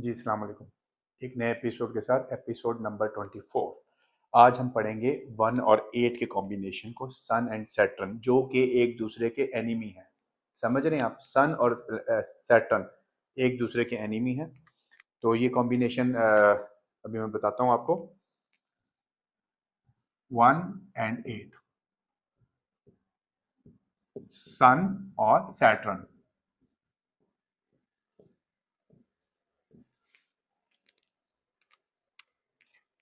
जी अस्सलाम वालेकुम। एक नए एपिसोड के साथ एपिसोड नंबर 24। आज हम पढ़ेंगे 1 और 8 के कॉम्बिनेशन को, सन एंड सैटर्न, जो कि एक दूसरे के एनिमी हैं। समझ रहे हैं आप? सन और सैटर्न एक दूसरे के एनिमी हैं। तो ये कॉम्बिनेशन अभी मैं बताता हूँ आपको। 1 एंड 8, सन और सैटर्न।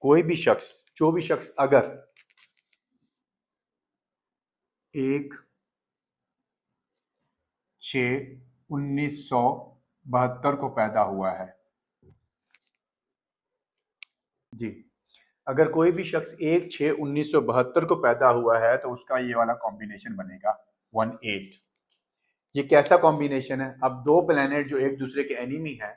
कोई भी शख्स, जो भी शख्स अगर 1/6/1972 को पैदा हुआ है, जी, अगर कोई भी शख्स 1/6/1972 को पैदा हुआ है तो उसका ये वाला कॉम्बिनेशन बनेगा 1/8। ये कैसा कॉम्बिनेशन है? अब दो प्लेनेट जो एक दूसरे के एनिमी हैं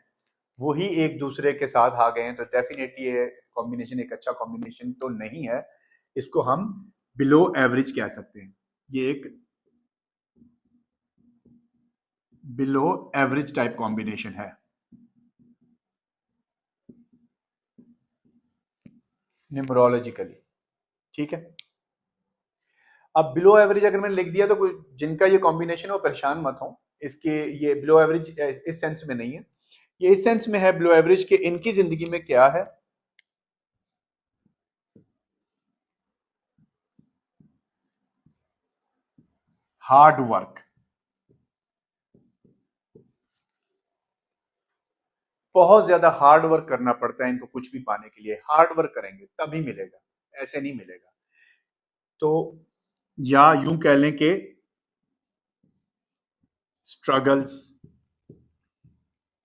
वही एक दूसरे के साथ आ गए हैं, तो डेफिनेटली ये कॉम्बिनेशन एक अच्छा कॉम्बिनेशन तो नहीं है। इसको हम बिलो एवरेज कह सकते हैं। ये एक बिलो एवरेज टाइप कॉम्बिनेशन है, न्यूमरोलॉजिकली। ठीक है, अब बिलो एवरेज अगर मैंने लिख दिया तो जिनका ये कॉम्बिनेशन है वो परेशान मत हो। इसके ये बिलो एवरेज इस सेंस में नहीं है, ये इस सेंस में है बिलो एवरेज के इनकी जिंदगी में क्या है, हार्ड वर्क। बहुत ज्यादा हार्ड वर्क करना पड़ता है इनको कुछ भी पाने के लिए। हार्ड वर्क करेंगे तभी मिलेगा, ऐसे नहीं मिलेगा। तो या यूं कह लें कि स्ट्रगल्स,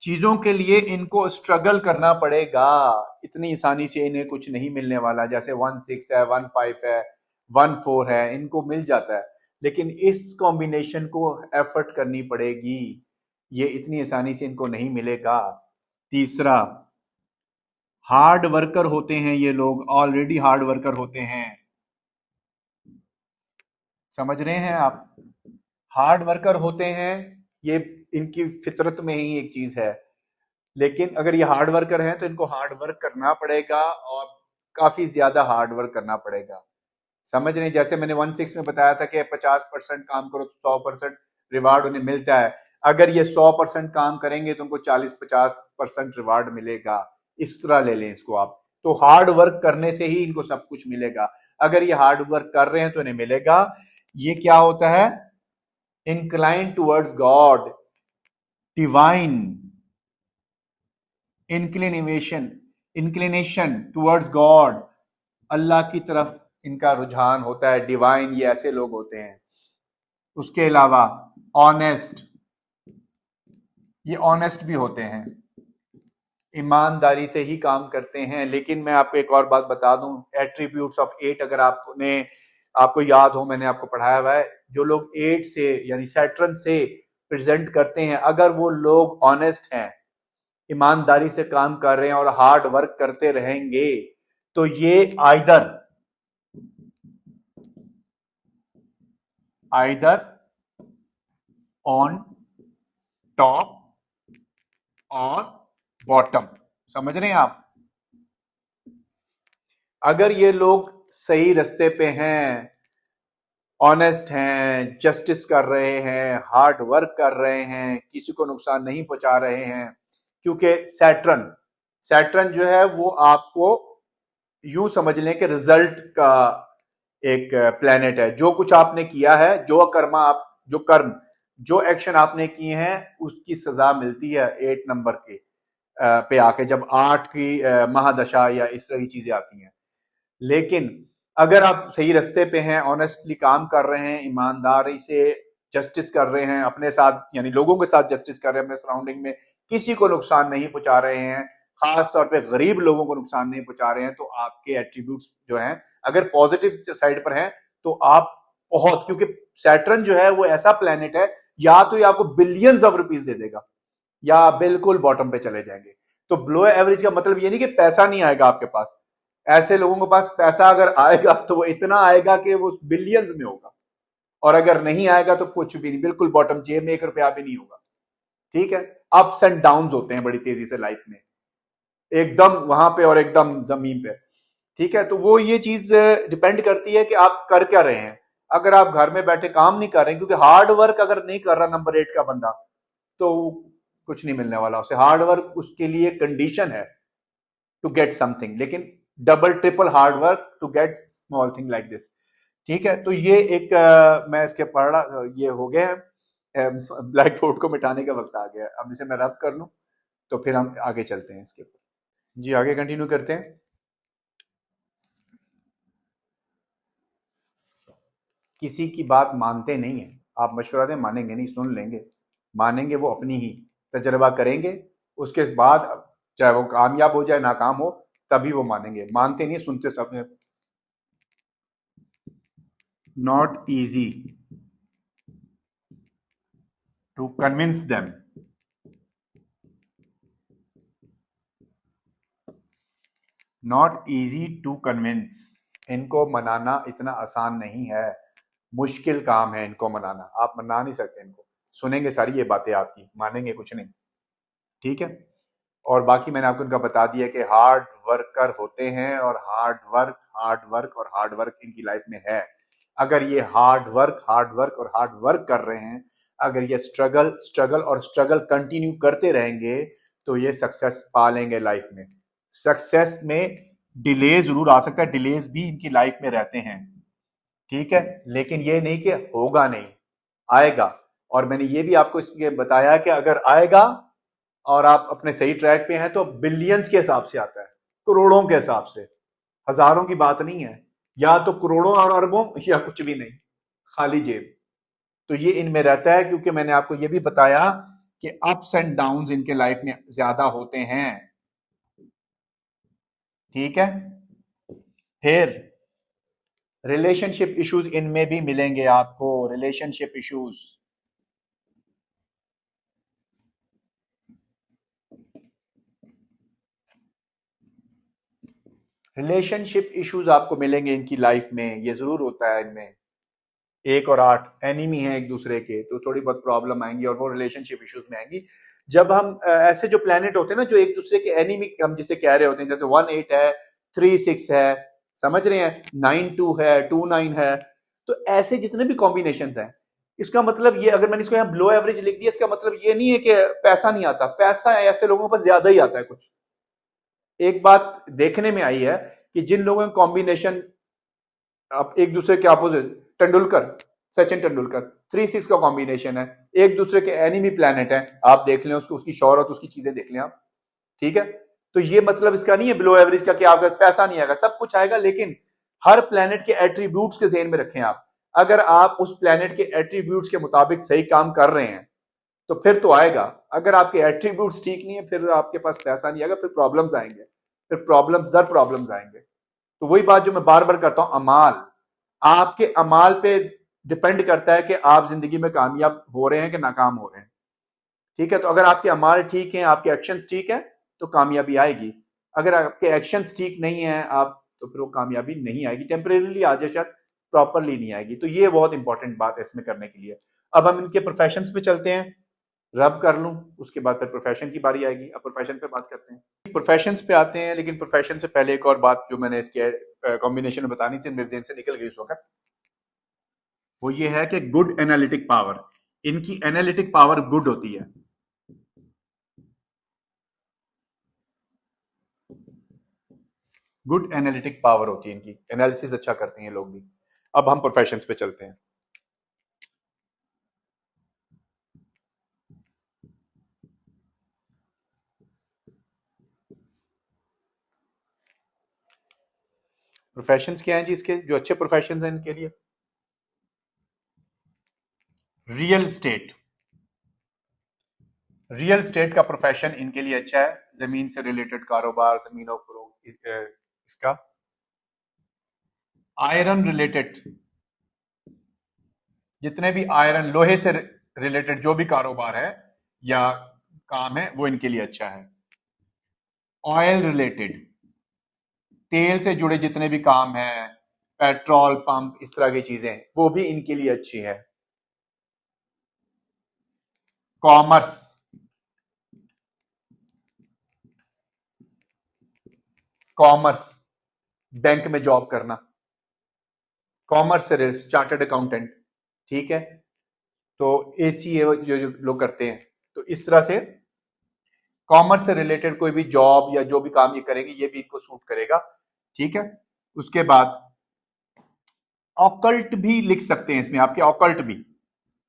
चीजों के लिए इनको स्ट्रगल करना पड़ेगा। इतनी आसानी से इन्हें कुछ नहीं मिलने वाला। जैसे 1/6 है, 1/5 है, 1/4 है, इनको मिल जाता है, लेकिन इस कॉम्बिनेशन को एफर्ट करनी पड़ेगी। ये इतनी आसानी से इनको नहीं मिलेगा। तीसरा, हार्ड वर्कर होते हैं ये लोग, ऑलरेडी हार्ड वर्कर होते हैं। समझ रहे हैं आप? हार्ड वर्कर होते हैं, ये इनकी फितरत में ही एक चीज है। लेकिन अगर ये हार्ड वर्कर हैं तो इनको हार्ड वर्क करना पड़ेगा, और काफी ज्यादा हार्ड वर्क करना पड़ेगा। समझ रहे हैं? जैसे मैंने 1/6 में बताया था कि 50% काम करो तो 100% रिवार्ड उन्हें मिलता है। अगर ये 100% काम करेंगे तो उनको 40-50% रिवार्ड मिलेगा। इस तरह ले लें इसको आप। तो हार्ड वर्क करने से ही इनको सब कुछ मिलेगा। अगर ये हार्ड वर्क कर रहे हैं तो इन्हें मिलेगा। ये क्या होता है? Incline towards God, divine inclination, inclination towards God, Allah की तरफ इनका रुझान होता है। डिवाइन, ये ऐसे लोग होते हैं। उसके अलावा ऑनेस्ट, ये ऑनेस्ट भी होते हैं, ईमानदारी से ही काम करते हैं। लेकिन मैं आपको एक और बात बता दूं, एट्रीब्यूट्स ऑफ 8 अगर आपने, आपको याद हो, मैंने आपको पढ़ाया हुआ है, जो लोग 8 से यानी सैटर्न से प्रेजेंट करते हैं, अगर वो लोग ऑनेस्ट हैं, ईमानदारी से काम कर रहे हैं और हार्ड वर्क करते रहेंगे, तो ये आइदर आइदर ऑन टॉप और बॉटम। समझ रहे हैं आप? अगर ये लोग सही रास्ते पे हैं, ऑनेस्ट हैं, जस्टिस कर रहे हैं, हार्ड वर्क कर रहे हैं, किसी को नुकसान नहीं पहुंचा रहे हैं, क्योंकि सैटर्न सैटर्न जो है वो आपको यूं समझ लें कि रिजल्ट का एक प्लेनेट है। जो कुछ आपने किया है, जो कर्म आप, जो कर्म, जो एक्शन आपने किए हैं, उसकी सजा मिलती है 8 नंबर के पे आके, जब 8 की महादशा या इस तरह की चीजें आती हैं। लेकिन अगर आप सही रास्ते पे हैं, ऑनेस्टली काम कर रहे हैं, ईमानदारी से जस्टिस कर रहे हैं अपने साथ, यानी लोगों के साथ जस्टिस कर रहे हैं, अपने सराउंडिंग में किसी को नुकसान नहीं पहुंचा रहे हैं, खास तौर पे गरीब लोगों को नुकसान नहीं पहुंचा रहे हैं, तो आपके एट्रीब्यूट्स जो हैं, अगर पॉजिटिव साइड पर हैं, तो आप बहुत, क्योंकि सैटर्न जो है वो ऐसा प्लेनेट है, या तो ये आपको बिलियंस ऑफ रुपीज दे देगा, या बिल्कुल बॉटम पे चले जाएंगे। तो ब्लो एवरेज का मतलब ये नहीं कि पैसा नहीं आएगा आपके पास। ऐसे लोगों के पास पैसा अगर आएगा तो वो इतना आएगा कि वो बिलियंस में होगा, और अगर नहीं आएगा तो कुछ भी नहीं, बिल्कुल बॉटम, जेब में 1 रुपया भी नहीं होगा। ठीक है? अप्स एंड डाउन होते हैं बड़ी तेजी से लाइफ में। एकदम वहां पे और एकदम जमीन पे। ठीक है, तो वो ये चीज डिपेंड करती है कि आप कर क्या रहे हैं। अगर आप घर में बैठे काम नहीं कर रहे हैं, क्योंकि हार्ड वर्क अगर नहीं कर रहा नंबर 8 का बंदा, तो कुछ नहीं मिलने वाला उसे। हार्ड वर्क उसके लिए कंडीशन है टू गेट समथिंग, लेकिन double triple hard work to get small thing like this. ठीक है, तो ये एक मैं इसके पढ़ रहा, ये हो गया है, ब्लैक बोर्ड को मिटाने का वक्त आ गया। अब इसे मैं रब कर लूं तो फिर हम आगे चलते हैं इसके ऊपर। जी आगे कंटिन्यू करते हैं। किसी की बात मानते नहीं है। आप मशवरा दें मानेंगे नहीं, सुन लेंगे। मानेंगे वो अपनी ही, तजर्बा करेंगे, उसके बाद चाहे वो कामयाब हो जाए नाकाम हो, तभी वो मानेंगे। मानते नहीं, सुनते सब। Not easy to convince them. Not easy to convince. इनको मनाना इतना आसान नहीं है, मुश्किल काम है इनको मनाना। आप मना नहीं सकते इनको। सुनेंगे सारी ये बातें आपकी, मानेंगे कुछ नहीं। ठीक है, और बाकी मैंने आपको इनका बता दिया कि हार्ड वर्कर होते हैं, और हार्ड वर्क और हार्ड वर्क इनकी लाइफ में है। अगर ये हार्ड वर्क और हार्ड वर्क कर रहे हैं, अगर ये स्ट्रगल स्ट्रगल और स्ट्रगल कंटिन्यू करते रहेंगे, तो ये सक्सेस पा लेंगे लाइफ में। सक्सेस में डिले जरूर आ सकता है, डिलेज भी इनकी लाइफ में रहते हैं। ठीक है, लेकिन ये नहीं कि होगा नहीं, आएगा। और मैंने ये भी आपको इसलिए बताया कि अगर आएगा और आप अपने सही ट्रैक पे हैं, तो बिलियंस के हिसाब से आता है, करोड़ों के हिसाब से। हजारों की बात नहीं है, या तो करोड़ों और अरबों, या कुछ भी नहीं, खाली जेब। तो ये इनमें रहता है, क्योंकि मैंने आपको ये भी बताया कि अप्स एंड डाउन्स इनके लाइफ में ज्यादा होते हैं। ठीक है, फिर रिलेशनशिप इश्यूज इनमें भी मिलेंगे आपको, रिलेशनशिप इश्यूज। रिलेशनशिप इश्यूज आपको मिलेंगे इनकी लाइफ में, ये जरूर होता है इनमें। 1 और 8 एनिमी हैं एक दूसरे के, तो थोड़ी बहुत प्रॉब्लम आएंगी, और वो रिलेशनशिप इश्यूज में आएंगी। जब हम ऐसे जो प्लेनेट होते हैं ना, जो एक दूसरे के एनिमी हम जिसे कह रहे होते हैं, जैसे 1 8 है, 3 6 है, समझ रहे हैं, 9 2 है, 2 9 है, तो ऐसे जितने भी कॉम्बिनेशन हैं, इसका मतलब ये, अगर मैंने इसको यहाँ लो एवरेज लिख दिया, इसका मतलब ये नहीं है कि पैसा नहीं आता। पैसा ऐसे लोगों पर ज्यादा ही आता है कुछ। एक बात देखने में आई है कि जिन लोगों का कॉम्बिनेशन आप एक दूसरे के अपोजिट, तेंदुलकर, सचिन तेंदुलकर, 3 6 का कॉम्बिनेशन है, एक दूसरे के एनिमी प्लैनेट है। आप देख लें उसको, उसकी शौहरत, उसकी चीजें देख लें आप। ठीक है, तो ये मतलब इसका नहीं है बिलो एवरेज का कि आपका पैसा नहीं आएगा, सब कुछ आएगा, लेकिन हर प्लैनेट के एट्रीब्यूट्स के ज़हन में रखें आप। अगर आप उस प्लैनेट के एट्रीब्यूट्स के मुताबिक सही काम कर रहे हैं, तो फिर तो आएगा। अगर आपके एट्रीब्यूट्स ठीक नहीं है, फिर आपके पास पैसा नहीं आएगा, फिर प्रॉब्लम्स आएंगे, फिर प्रॉब्लम्स दर प्रॉब्लम्स आएंगे। तो वही बात जो मैं बार बार करता हूं, अमाल। आपके अमाल पे डिपेंड करता है कि आप जिंदगी में कामयाब हो रहे हैं कि नाकाम हो रहे हैं। ठीक है, तो अगर आपके अमाल ठीक हैं, आपके एक्शंस ठीक हैं, तो कामयाबी आएगी। अगर आपके एक्शंस ठीक नहीं है आप, तो फिर वो कामयाबी नहीं आएगी, टेम्परेली आ जाए शायद, प्रॉपरली नहीं आएगी। तो ये बहुत इंपॉर्टेंट बात है इसमें करने के लिए। अब हम इनके प्रोफेशंस पे चलते हैं। रब कर लूं, उसके बाद फिर प्रोफेशन की बारी आएगी। अब प्रोफेशन पे बात करते हैं, प्रोफेशंस पे आते हैं। लेकिन प्रोफेशन से पहले एक और बात जो मैंने इसके कॉम्बिनेशन में बतानी थी, मेरे जेहन से निकल गई उस वक्त, वो ये है कि गुड एनालिटिक पावर। इनकी एनालिटिक पावर गुड होती है। गुड एनालिटिक पावर होती है इनकी, एनालिसिस अच्छा करते हैं लोग भी। अब हम प्रोफेशंस पे चलते हैं। प्रोफेशंस क्या हैं जी इसके, जो अच्छे प्रोफेशंस हैं इनके लिए? Real estate. रियल स्टेट का प्रोफेशन इनके लिए अच्छा है। जमीन से रिलेटेड कारोबार, जमीनों फरोख्त, इसका आयरन रिलेटेड, जितने भी आयरन लोहे से रिलेटेड जो भी कारोबार है या काम है, वो इनके लिए अच्छा है। ऑयल रिलेटेड, तेल से जुड़े जितने भी काम हैं, पेट्रोल पंप, इस तरह की चीजें, वो भी इनके लिए अच्छी है। कॉमर्स, कॉमर्स, बैंक में जॉब करना, कॉमर्स से चार्टर्ड अकाउंटेंट, ठीक है, तो एसीए जो लोग करते हैं, तो इस तरह से कॉमर्स से रिलेटेड कोई भी जॉब या जो भी काम ये करेंगे ये भी इनको सूट करेगा, ठीक है। उसके बाद ऑकल्ट भी लिख सकते हैं इसमें, आपके ऑकल्ट भी,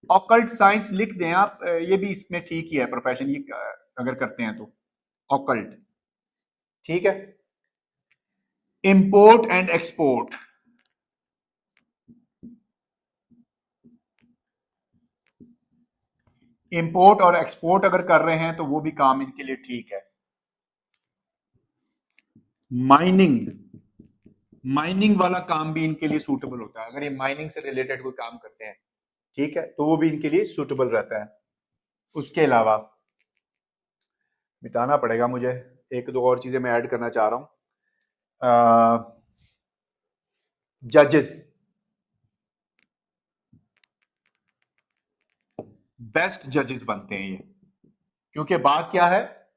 ऑकल्ट साइंस लिख दें आप, ये भी इसमें ठीक ही है प्रोफेशन, ये अगर करते हैं तो ऑकल्ट, ठीक है। इंपोर्ट एंड एक्सपोर्ट, इंपोर्ट और एक्सपोर्ट अगर कर रहे हैं तो वो भी काम इनके लिए ठीक है। माइनिंग, माइनिंग वाला काम भी इनके लिए सूटेबल होता है, अगर ये माइनिंग से रिलेटेड कोई काम करते हैं, ठीक है, तो वो भी इनके लिए सूटेबल रहता है। उसके अलावा मिटाना पड़ेगा मुझे, एक दो और चीजें मैं ऐड करना चाह रहा हूं। जजेस, बेस्ट जजेस बनते हैं ये, क्योंकि बात क्या है,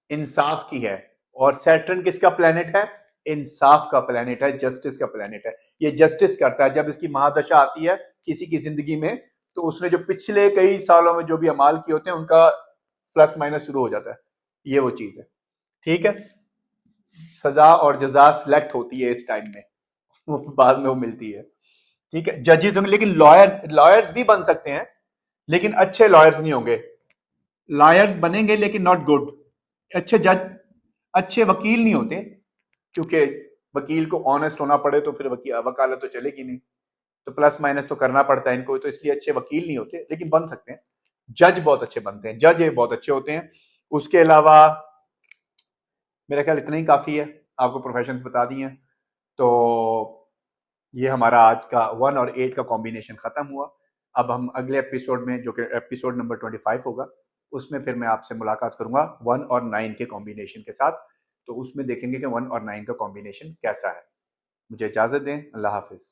इंसाफ की है, और सैटर्न किसका प्लेनेट है, इंसाफ का प्लेनेट है, जस्टिस का प्लेनेट है। ये जस्टिस करता है, जब इसकी महादशा आती है किसी की जिंदगी में, तो उसने जो पिछले कई सालों में जो भी अमाल किए होते हैं उनका प्लस माइनस शुरू हो जाता है, ये वो चीज है, ठीक है। सजा और जजा सिलेक्ट होती है इस टाइम में, वो बाद में वो मिलती है, ठीक है। जजेस होंगे, लेकिन लॉयर्स, लॉयर्स भी बन सकते हैं, लेकिन अच्छे लॉयर्स नहीं होंगे। लॉयर्स बनेंगे लेकिन नॉट गुड। अच्छे जज, अच्छे वकील नहीं होते, क्योंकि वकील को ऑनेस्ट होना पड़े तो फिर वकालत तो चलेगी नहीं, तो प्लस माइनस तो करना पड़ता है इनको, तो इसलिए अच्छे वकील नहीं होते, लेकिन बन सकते हैं। जज बहुत अच्छे बनते हैं, जज बहुत अच्छे होते हैं। उसके अलावा मेरा ख्याल इतना ही काफी है, आपको प्रोफेशंस बता दिए हैं। तो ये हमारा आज का 1 और 8 का कॉम्बिनेशन खत्म हुआ। अब हम अगले एपिसोड में, जो कि एपिसोड नंबर 25 होगा, उसमें फिर मैं आपसे मुलाकात करूंगा 1 और 9 के कॉम्बिनेशन के साथ। तो उसमें देखेंगे कि 1 और 9 का कॉम्बिनेशन कैसा है। मुझे इजाजत दें, अल्लाह हाफिज।